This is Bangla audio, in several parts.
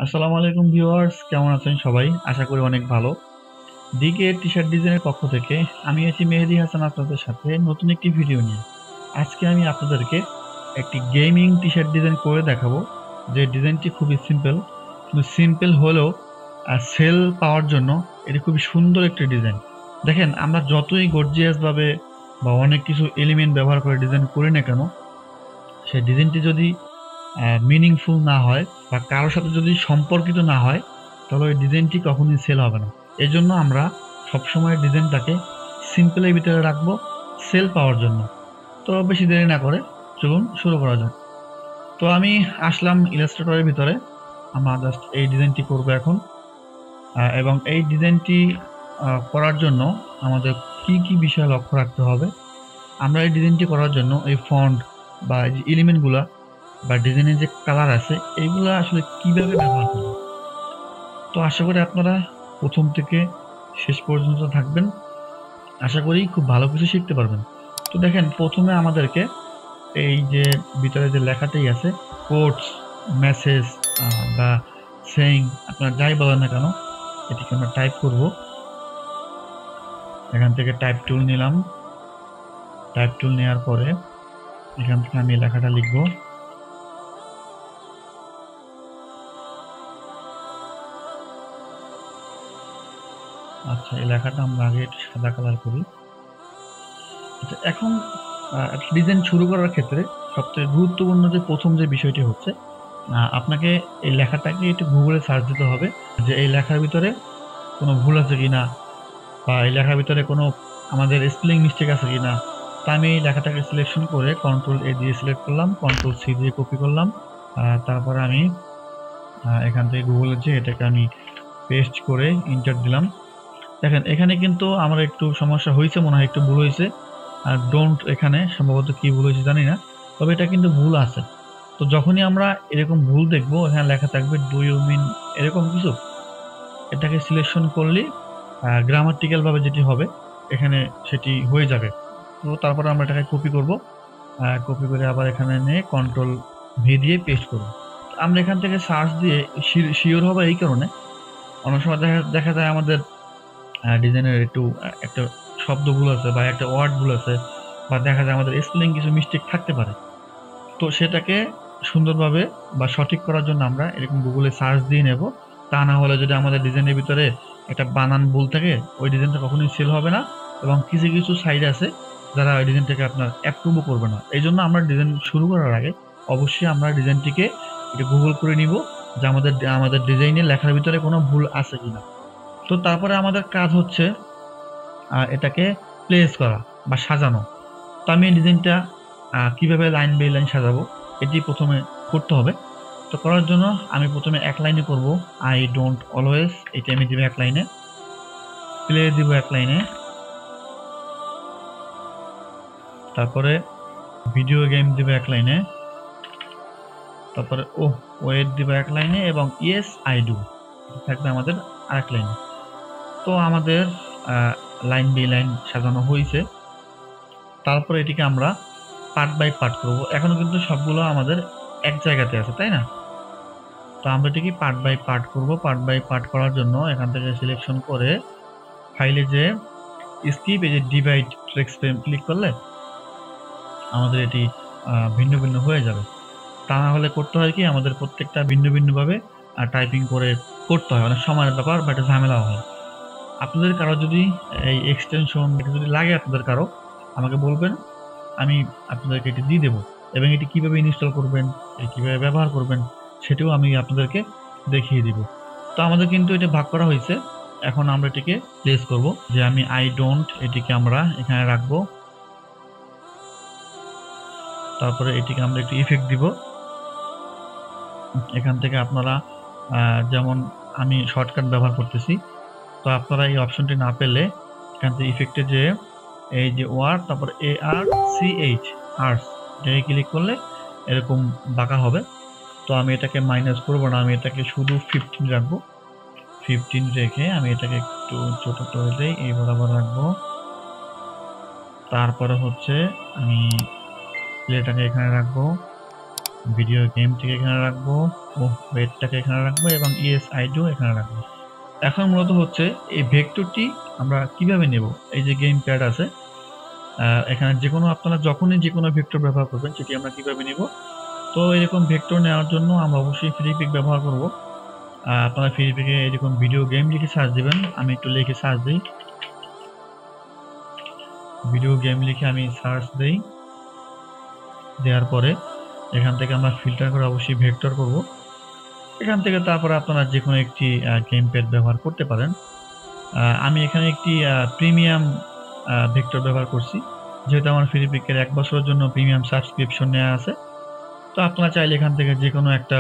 আসসালামু আলাইকুম ভিউয়ার্স, কেমন আছেন সবাই? আশা করি অনেক ভালো। ডিকে টি-শার্ট ডিজাইনের পক্ষ থেকে আমি আছি মেহেদী হাসান আপনাদের সাথে নতুন একটি ভিডিও নিয়ে। আজকে আমি আপনাদেরকে একটি গেমিং টি-শার্ট ডিজাইন করে দেখাবো। যে ডিজাইনটি খুবই সিম্পল। কিন্তু সিম্পল হলেও সেল পাওয়ার জন্য এটি খুবই সুন্দর একটি ডিজাইন। দেখেন আমরা যতই গর্জিয়াস ভাবে বা অনেক কিছু এলিমেন্ট ব্যবহার করে ডিজাইন করি না কেন, সেই ডিজাইনটি যদি মিনিংফুল না হয় বা কারোর সাথে যদি সম্পর্কিত না হয়, তাহলে ওই ডিজাইনটি কখনোই সেল হবে না। এজন্য আমরা সবসময় ডিজাইনটাকে সিম্পলের ভিতরে রাখবো সেল পাওয়ার জন্য। তো বেশি দেরি না করে চলুন শুরু করা যাক। তো আমি আসলাম ইলাস্ট্রেটরের ভিতরে। আমরা জাস্ট এই ডিজাইনটি করব এখন। এবং এই ডিজাইনটি করার জন্য আমাদের কি বিষয় লক্ষ্য রাখতে হবে। আমরা এই ডিজাইনটি করার জন্য এই ফন্ট বা এই যে এলিমেন্টগুলা বা ডিজাইনের যে কালার আছে এইগুলা আসলে কিভাবে ব্যবহার করব। তো আশা করি আপনারা প্রথম থেকে শেষ পর্যন্ত থাকবেন। আশা করি খুব ভালো কিছু শিখতে পারবেন। তো দেখেন প্রথমে আমাদেরকে এই যে ভিতরে যে লেখাটাই আছে কোটস, মেসেজ বা সেইং আপনারা যাই বলেন না কেন, এটিকে আমরা টাইপ করব। এখান থেকে টাইপ টুল নিলাম। টাইপ টুল নেওয়ার পরে এখান থেকে আমি লেখাটা লিখব। আচ্ছা, এই লেখাটা আমরা আগে একটু সাদা কালার করি। আচ্ছা, এখন একটা ডিজাইন শুরু করার ক্ষেত্রে সবথেকে গুরুত্বপূর্ণ যে প্রথম যে বিষয়টি হচ্ছে, আপনাকে এই লেখাটাকে একটু গুগলে সার্চ দিতে হবে যে এই লেখার ভিতরে কোনো ভুল আছে কিনা বা এই লেখার ভিতরে কোনো আমাদের স্পেলিং মিস্টেক আছে কিনা। তো আমি এই লেখাটাকে সিলেকশন করে কন্ট্রোল এ দিয়ে সিলেক্ট করলাম, কন্ট্রোল সি দিয়ে কপি করলাম। তারপরে আমি এখান থেকে গুগলে যে এটাকে আমি পেস্ট করে ইন্টার দিলাম। দেখেন এখানে কিন্তু আমার একটু সমস্যা হয়েছে, মনে হয় একটু ভুল হয়েছে। আর ডোন্ট এখানে সম্ভবত কি ভুল হয়েছে জানি না, তবে এটা কিন্তু ভুল আছে। তো যখনই আমরা এরকম ভুল দেখবো, এখানে লেখা থাকবে ডু ইউ মিন এরকম কিছু, এটাকে সিলেকশন করলে গ্রামাটিক্যাল ভাবে যেটি হবে এখানে সেটি হয়ে যাবে। তো তারপরে আমরা এটাকে কপি করব। কপি করে আবার এখানে নিয়ে কন্ট্রোল ভি দিয়ে পেস্ট করব। আমরা এখান থেকে সার্চ দিয়ে শিওর হবে এই কারণে অনেক সময় দেখা যায় আমাদের ডিজাইনের একটু একটা শব্দ ভুল আছে বা একটা ওয়ার্ড ভুল আছে, বা দেখা যায় আমাদের স্পেলিং কিছু মিস্টেক থাকতে পারে। তো সেটাকে সুন্দরভাবে বা সঠিক করার জন্য আমরা এরকম গুগলে সার্চ দিয়ে নেব। তা না হলে যদি আমাদের ডিজাইনের ভিতরে একটা বানান ভুল থাকে, ওই ডিজাইনটা কখনোই সেল হবে না। এবং কিছু সাইট আছে যারা ওই ডিজাইনটাকে আপনার অ্যাপ্রুভও করবে না। এই জন্য আমরা ডিজাইন শুরু করার আগে অবশ্যই আমরা ডিজাইনটিকে একটু গুগল করে নিব যে আমাদের ডিজাইনের লেখার ভিতরে কোনো ভুল আছে কিনা। তো তারপরে আমাদের কাজ হচ্ছে এটাকে প্লেস করা বা সাজানো। তো আমি এই ডিজাইনটা কিভাবে লাইন বাই লাইন সাজাবো এটি প্রথমে করতে হবে। তো করার জন্য আমি প্রথমে এক লাইনে করব আই ডোন্ট অলওয়েজ, এটি আমি দিব এক লাইনে। প্লে দিব এক লাইনে। তারপরে ভিডিও গেম দিব এক লাইনে। তারপরে ওয়েট দিব এক লাইনে এবং ইয়েস আই ডু থাকবে আমাদের আরেক লাইনে। তো আমাদের লাইন বাই লাইন সাজানো হয়েছে। তারপরে এটিকে আমরা পার্ট বাই পার্ট করব। এখনো কিন্তু সবগুলো আমাদের এক জায়গাতে আছে, তাই না? তো আমরা এটিকে পার্ট বাই পার্ট করব। পার্ট বাই পার্ট করার জন্য এখান থেকে সিলেকশন করে ফাইলে যে স্কিপ এই যে ডিভাইড টেক্সট ক্লিক করলে আমাদের এটি ভিন্ন ভিন্ন হয়ে যাবে। তা না হলে করতে হয় কি, আমাদের প্রত্যেকটা ভিন্ন ভাবে টাইপিং করে করতে হয়, অনেক সময়ের ব্যাপার বা একটা ঝামেলাও হয়। আপনাদের কারো যদি এই এক্সটেনশন যদি লাগে আপনাদের কারো, আমাকে বলবেন, আমি আপনাদেরকে এটি দিয়ে দেবো। এবং এটি কিভাবে ইনস্টল করবেন, কিভাবে ব্যবহার করবেন সেটিও আমি আপনাদেরকে দেখিয়ে দিব। তো আমাদের কিন্তু এটা ভাগ করা হয়েছে। এখন আমরা এটিকে প্লেস করব যে আমি আই ডোন্ট এটিকে আমরা এখানে রাখবো। তারপরে এটিকে আমরা একটু ইফেক্ট দিব। এখান থেকে আপনারা যেমন আমি শর্টকাট ব্যবহার করতেছি, তো আপনারা এই অপশনটি না পেলে এখান থেকে ইফেক্টে যে এই যে ওয়ার্ড তারপর ARCH আর্টস এটাকে ক্লিক করলে এরকম বাঁকা হবে। তো আমি এটাকে মাইনাস করব না, আমি এটাকে শুধু 15 রাখবো। 15 রেখে আমি এটাকে একটু ছোট করে দেই, এই বরাবর রাখবো। তারপরে হচ্ছে আমি প্লেটাকে এখানে রাখবো। ভিডিও গেমটিকে এখানে রাখবো, ওয়েটটাকে এখানে রাখবো এবং ইএস আইডিও এখানে রাখবো। এখন মূলত হচ্ছে এই ভেক্টরটি আমরা কিভাবে নেব। এই যে গেম প্যাড আছে, এখানে যে কোনো আপনারা যখনই যে কোনো ভেক্টর ব্যবহার করবেন সেটি আমরা কিভাবে নেব। তো এরকম ভেক্টর নেওয়ার জন্য আমরা অবশ্যই ফ্রিপিক ব্যবহার করব। আপনারা ফ্রিপিকে এরকম ভিডিও গেম লিখে সার্চ দিবেন। আমি একটু লিখে সার্চ দিই, ভিডিও গেম লিখে আমি সার্চ দিই। দেওয়ার পরে এখান থেকে আমরা ফিল্টার করে অবশ্যই ভেক্টর করব। এখান থেকে তারপরে আপনারা যে কোনো একটি গেম প্যাড ব্যবহার করতে পারেন। আমি এখানে একটি প্রিমিয়াম ভেক্টর ব্যবহার করছি, যেহেতু আমার ফ্রিপিকের 1 বছরের জন্য প্রিমিয়াম সাবস্ক্রিপশন নেওয়া আছে। তো আপনারা চাইলে এখান থেকে যে কোনো একটা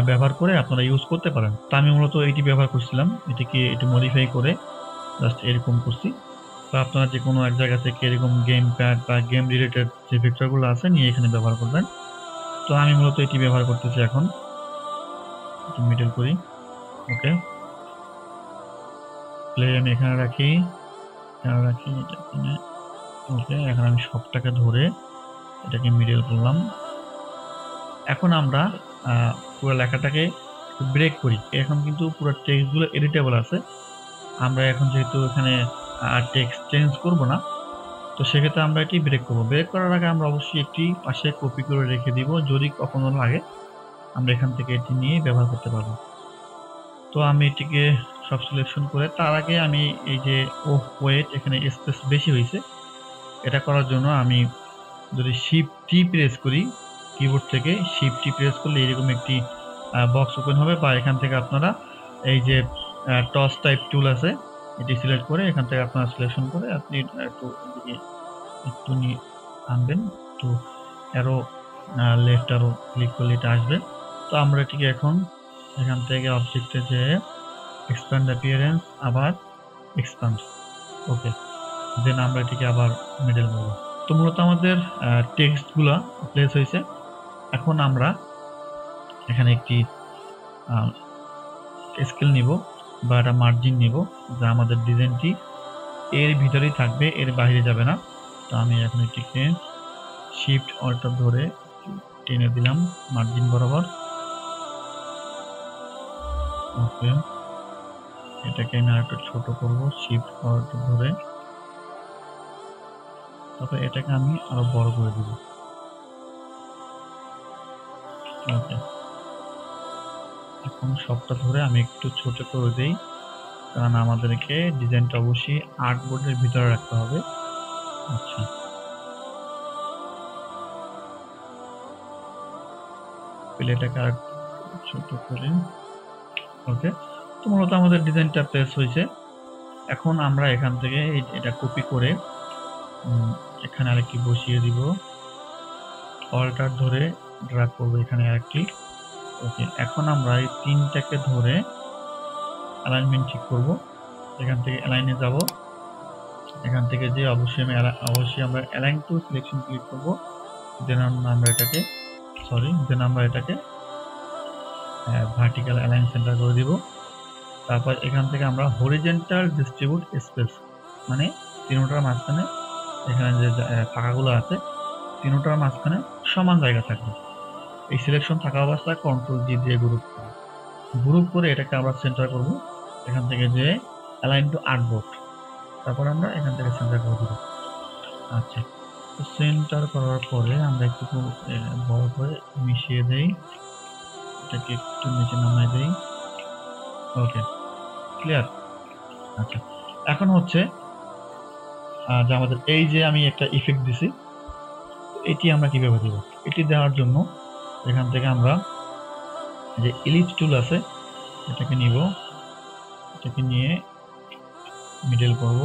ব্যবহার করে আপনারা ইউজ করতে পারেন। তো আমি মূলত এটি ব্যবহার করছিলাম, এটিকে একটু মডিফাই করে জাস্ট এরকম করছি। তো আপনারা যে কোনো এক জায়গা থেকে এরকম গেম প্যাড বা গেম রিলেটেড যে ভেক্টরগুলো আছে নিয়ে এখানে ব্যবহার করবেন। তো আমি মূলত এটি ব্যবহার করতেছি। এখন একটু মিডল করি, ওকে, প্লে আমি এখানে রাখি, এটা এখানে, ওকে। এখন আমি সবটাকে ধরে এটাকে মিডল করলাম। এখন আমরা পুরো লেখাটাকে ব্রেক করি। এখন কিন্তু পুরো টেক্সটগুলো এডিটেবল আছে। আমরা এখন যেহেতু এখানে টেক্সট চেঞ্জ করব না, তো সেক্ষেত্রে আমরা এটি ব্রেক করব। ব্রেক করার আগে আমরা অবশ্যই একটি পাশে কপি করে রেখে দিব, যদি কখনো লাগে আমরা এখান থেকে এটি নিয়ে ব্যবহার করতে পারবো। তো আমি এটিকে সব সিলেকশন করে তার আগে আমি এই যে ওয়েট এখানে স্পেস বেশি হয়েছে, এটা করার জন্য আমি যদি শিফট টি প্রেস করি কিবোর্ড থেকে, শিফট টি প্রেস করলে এরকম একটি বক্স ওপেন হবে, বা এখান থেকে আপনারা এই যে টস টাইপ টুল আছে এটি সিলেক্ট করে এখান থেকে আপনারা সিলেকশন করে আপনি একটু নিয়ে আনবেন, তো অ্যারো লেফট অ্যারো ক্লিক করলে এটা আসবে। তো আমরা এটিকে এখন এখান থেকে অবজেক্টে যে এক্সপ্যান্ড অ্যাপিয়ারেন্স, আবার এক্সপ্যান্ড, ওকে, দেন আমরা এটিকে আবার মিডল করব। তো মূলত আমাদের টেক্সটগুলো প্লেস হয়েছে। এখন আমরা এখানে একটি স্কেল নিব বা একটা মার্জিন নিব, যা আমাদের ডিজাইনটি এর ভিতরেই থাকবে, এর বাইরে যাবে না। তো আমি এখন এটিকে শিফট অল্টার ধরে টেনে দিলাম মার্জিন বরাবর, ওকে। এটাকে আমি আরেকটু ছোট করব, শিফট অল্টার ধরে, তারপর এটাকে আমি আরো বড় করে দিব, ওকে। এখন সবটা ধরে আমি একটু ছোট করে দেই, কারণ আমাদেরকে ডিজাইনটা অবশ্যই আর্টবোর্ডের ভিতরে রাখতে হবে। আচ্ছা, প্লেটাকে আর ছোট করে, ওকে। তো মূলত আমাদের ডিজাইনটা প্লেস হয়েছে। এখন আমরা এখান থেকে এটা কপি করে এখানে আরেকটি বসিয়ে দিব, অল্টার ধরে ড্র্যাগ করবো এখানে আরেকটি, ওকে। এখন আমরা এই তিনটাকে ধরে অ্যালাইনমেন্ট ঠিক করব। এখান থেকে অ্যালাইনে যাব, এখান থেকে যে অবশ্যই আমরা অ্যালাইন টু সিলেকশন ক্লিক করব, দেন আমরা এটাকে ভার্টিক্যাল অ্যালাইন সেন্টার করে দিব। তারপর এখান থেকে আমরা হরিজেন্টাল ডিস্ট্রিবিউট স্পেস, মানে তিনটার মাঝখানে এখানে যে ফাঁকাগুলো আছে তিনটার মাঝখানে সমান জায়গা থাকবে। এই সিলেকশন থাকা অবস্থায় কন্ট্রোল জি দিয়ে গ্রুপ করে এটাকে আমরা সেন্টার করব। এখান থেকে যে অ্যালাইন টু আর্টবোর্ড, তারপর আমরা এখান থেকে সেন্টার করে দিব। আচ্ছা, তো সেন্টার করার পরে আমরা একটু বড় করে মিশিয়ে দেই, এটাকে একটু নিচে নামাই দেই, ওকে, ক্লিয়ার। আচ্ছা, এখন হচ্ছে যে আমাদের এই যে আমি একটা ইফেক্ট দিছি, এটি আমরা কিভাবে দেব। এটি দেওয়ার জন্য এখান থেকে আমরা যে ইলিপস টুল আছে এটাকে নিব, এটাকে নিয়ে মিডল করব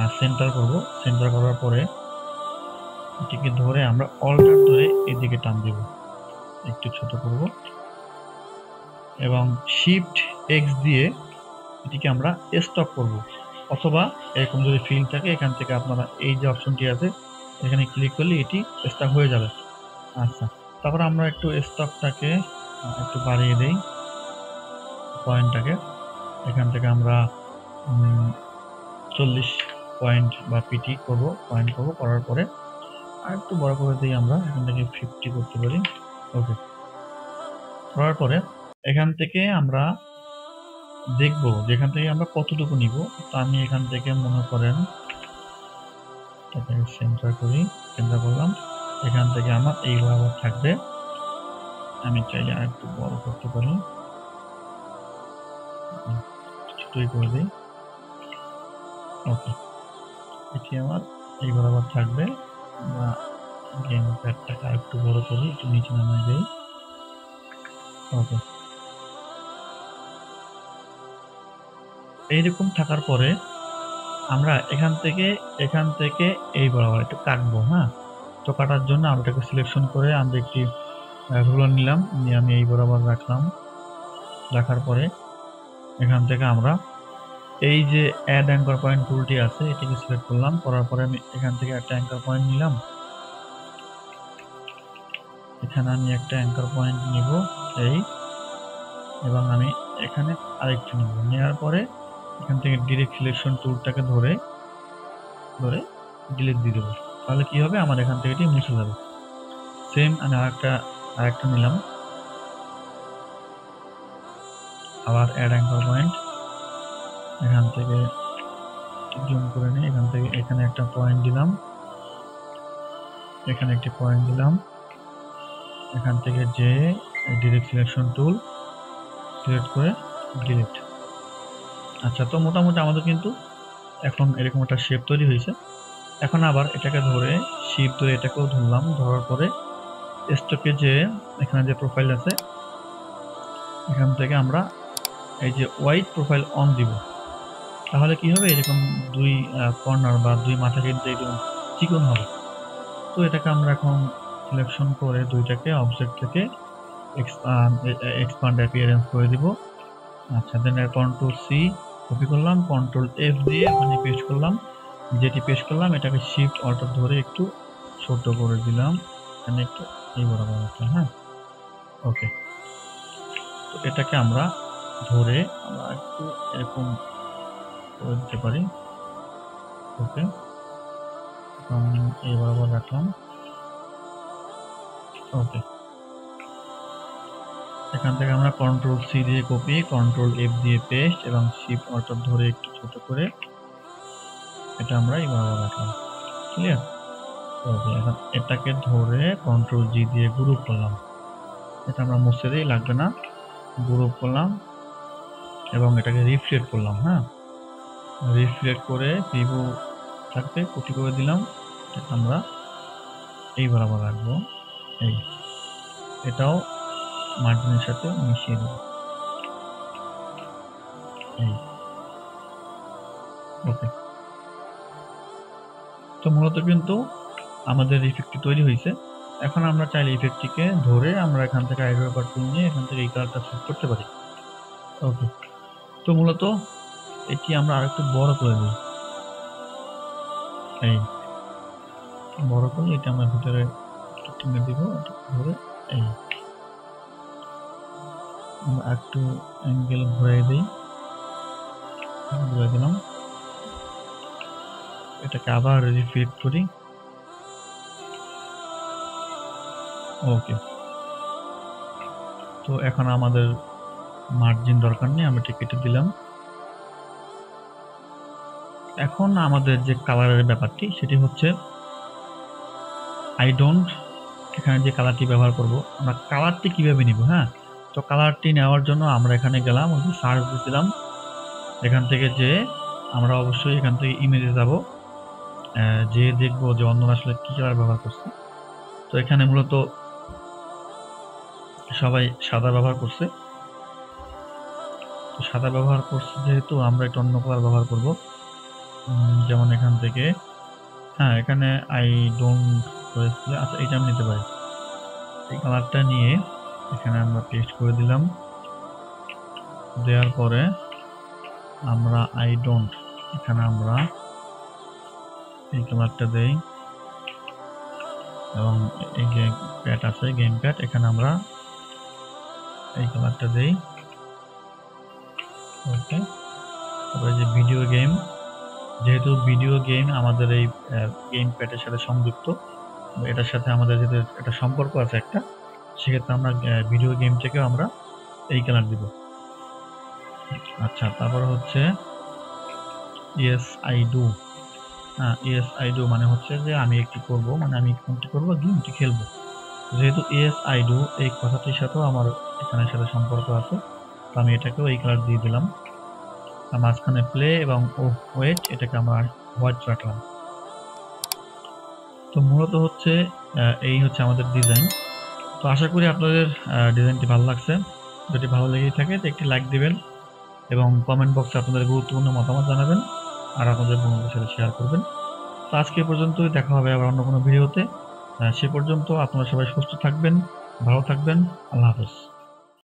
আর সেন্টার করব। সেন্টার করার পরে এটিকে ধরে আমরা অল্টার ধরে এদিকে টান দেব, একটু ছোট করব এবং শিফট এক্স দিয়ে এটিকে আমরা স্টপ করব, অথবা এরকম যদি ফিল থাকে এখান থেকে আপনারা এই যে অপশনটি আছে এখানে ক্লিক করলে এটি স্টপ হয়ে যাবে। আচ্ছা, তারপর আমরা একটু স্টপটাকে একটু বাড়িয়ে দেই, পয়েন্টটাকে এখান থেকে আমরা 40 পয়েন্ট বা পিটি করব, করার পরে আর একটু বড় করে দিই, আমরা এখান থেকে 50 করতে পারি, ওকে, করার পরে এখান থেকে আমরা দেখব যেখান থেকে আমরা কতটুকু নিব। তো আমি এখান থেকে মনে করেন এটাকে সেন্টার করি, সেন্টার করলাম। এখান থেকে আমার এই বরাবর থাকবে। আমি চাইলে আর একটু বড় করতে পারি, ছোটই করে দিই। ওকে, এটি আমার এই বরাবর থাকবে। আমরা গেম প্যাডটাকে আর একটু বড় করি, একটু নিচে নামিয়ে দেই। ওকে, এইরকম থাকার পরে আমরা এখান থেকে এই বরাবর একটু কাটবো। হ্যাঁ, তো কাটার জন্য আমরা এটাকে সিলেকশন করে আমরা একটি রুলার নিলাম, নিয়ে আমি এই বরাবর রাখলাম। রাখার পরে এখান থেকে আমরা এই যে অ্যাড অ্যাঙ্কর পয়েন্ট টুলটি আছে এটিকে সিলেক্ট করলাম। করার পরে আমি এখান থেকে একটা অ্যাঙ্কর পয়েন্ট নিলাম। এখানে আমি একটা অ্যাঙ্কর পয়েন্ট নিব এই, এবং আমি এখানে আরেকটি নিব। নেওয়ার পরে এখান থেকে ডিরেক্ট সিলেকশন টুলটাকে ধরে ডিলিট দিয়ে দেবো। তাহলে কি হবে, আমার এখান থেকে এটি মুছে যাবে। সেম আমি আরেকটা নিলাম, আবার অ্যাড অ্যাঙ্কর পয়েন্ট। এখান থেকে জুম করে নিই, এখান থেকে এখানে একটা পয়েন্ট দিলাম, এখানে একটি পয়েন্ট দিলাম। এখান থেকে যে ডিরেক্ট সিলেকশন টুল সিলেক্ট করে ডিলিট। আচ্ছা, তো মোটামুটি আমাদের কিন্তু এখন এরকম একটা শেপ তৈরি হয়েছে। এখন আবার এটাকে ধরে শিফট ধরে এটাকেও ধরলাম। ধরার পরে স্টকে যে এখানে যে প্রোফাইল আছে এখান থেকে আমরা এই যে হোয়াইট প্রোফাইল অন দিব। তাহলে কি হবে, এরকম দুই কর্নার বা দুই মাথা কিন্তু এরকম চিকন হবে। তো এটাকে আমরা এখন সিলেকশন করে দুইটাকে অবজেক্ট থেকে এক্সপান্ড অ্যাপিয়ারেন্স করে দিব। আচ্ছা, দেন কন্ট্রোল সি কপি করলাম, কন্ট্রোল এফ দিয়ে এখানে পেস্ট করলাম। যেটি পেস্ট করলাম এটাকে শিফট অল্টার ধরে একটু ছোট করে দিলাম, এখানে একটু এই বরাবর আছে। হ্যাঁ, ওকে, তো এটাকে আমরা ধরে আমরা একটু এরকম করে দিতে পারি। ওকে, এখন এই বরাবর রাখলাম। ওকে, এখান থেকে আমরা কন্ট্রোল সি দিয়ে কপি, কন্ট্রোল এফ দিয়ে পেস্ট এবং শিফট অল্টার ধরে একটু ছোট করে এটা আমরা এই বরাবর রাখলাম। ক্লিয়ার? ওকে, এখন এটাকে ধরে কন্ট্রোল জি দিয়ে গ্রুপ করলাম। এটা আমরা মুছে দিই, লাগবে না। গ্রুপ করলাম এবং এটাকে রিফ্লেক্ট করলাম। হ্যাঁ, রিফ্লেক্ট করে প্রিভিউ থাকতে কপি করে দিলাম। এটা আমরা এই বরাবর রাখবো। এই এটাও মার্জিনের সাথে মিশিয়ে দেব। এই ওকে, তো মূলত কিন্তু আমাদের ইফেক্টটি তৈরি হয়েছে। এখন আমরা চাইলে ইফেক্টটিকে ধরে আমরা এখান থেকে আইড্রপার টুল নিয়ে এখান থেকে এই কালারটা সেট করতে পারি। ওকে, তো মূলত এটি আমরা আরেকটু বড় করে দিই। এই বড় করে এটা আমরা ভিতরে টেনে দিব, ধরে এই আমরা একটু অ্যাঙ্গেল ঘুরিয়ে দিই, ঘুরিয়ে দিলাম। এটাকে আবার রিফ্লেক্ট করি। ওকে, তো এখন আমাদের মার্জিন দরকার নেই, আমরা ঠিক কেটে দিলাম। এখন আমাদের যে কালারের ব্যাপারটি সেটি হচ্ছে আই ডোন্ট, এখানে যে কালারটি ব্যবহার করব আমরা কালারটি কিভাবে নিব। হ্যাঁ, তো কালারটি নেওয়ার জন্য আমরা এখানে গেলাম, ওই যে সার্চ দিয়েছিলাম, এখান থেকে যে আমরা অবশ্যই এখান থেকে ইমেজে যাব, যে দেখবো যে অন্যরা আসলে কি কালার ব্যবহার করছে। তো এখানে মূলত সবাই সাদা ব্যবহার করছে, তো সাদা ব্যবহার করছে যেহেতু আমরা একটু অন্য কালার ব্যবহার করব। যেমন এখান থেকে, হ্যাঁ, এখানে আই ডোন্ট রয়েছে। আচ্ছা, এটা আমি নিতে পারি। এই কালারটা নিয়ে এখানে আমরা পেস্ট করে দিলাম। দেওয়ার পরে আমরা আই ডোন্ট, এখানে আমরা এই কালারটা দেই এবং এই যে প্যাড আছে গেম প্যাড, এখানে আমরা এই কালারটা দেই। ওকে, তারপরে যে ভিডিও গেম, যেহেতু ভিডিও গেম আমাদের এই গেম প্যাডের সাথে সংযুক্ত, এটার সাথে আমাদের যেহেতু একটা সম্পর্ক আছে একটা, সেক্ষেত্রে আমরা ভিডিও গেম থেকেও আমরা এই কালার দিব। আচ্ছা, তারপর হচ্ছে yes I do. Yes I do মানে হচ্ছে যে আমি একটি করব, মানে আমি কোনটি করব, গেমটি খেলবো। যেহেতু ইয়েস আই ডু এই কথাটির সাথেও আমার এখানের সাথে সম্পর্ক আছে, তো আমি এটাকেও এই কালার দিয়ে দিলাম। মাঝখানে প্লে এবং ওয়েট এটাকে আমরা হোয়াইট রাখলাম। তো মূলত হচ্ছে এই হচ্ছে আমাদের ডিজাইন। তো আশা করি আপনাদের ডিজাইনটি ভালো লাগছে। যদি ভালো লেগে থাকে তো একটি লাইক দিবেন এবং কমেন্ট বক্সে আপনাদের গুরুত্বপূর্ণ মতামত জানাবেন আর আপনাদের বন্ধুদের সাথে শেয়ার করবেন। তো আজকে এ পর্যন্তই, দেখা হবে আবার অন্য কোনো ভিডিওতে। সে পর্যন্ত আপনারা সবাই সুস্থ থাকবেন, ভালো থাকবেন। আল্লাহ হাফেজ।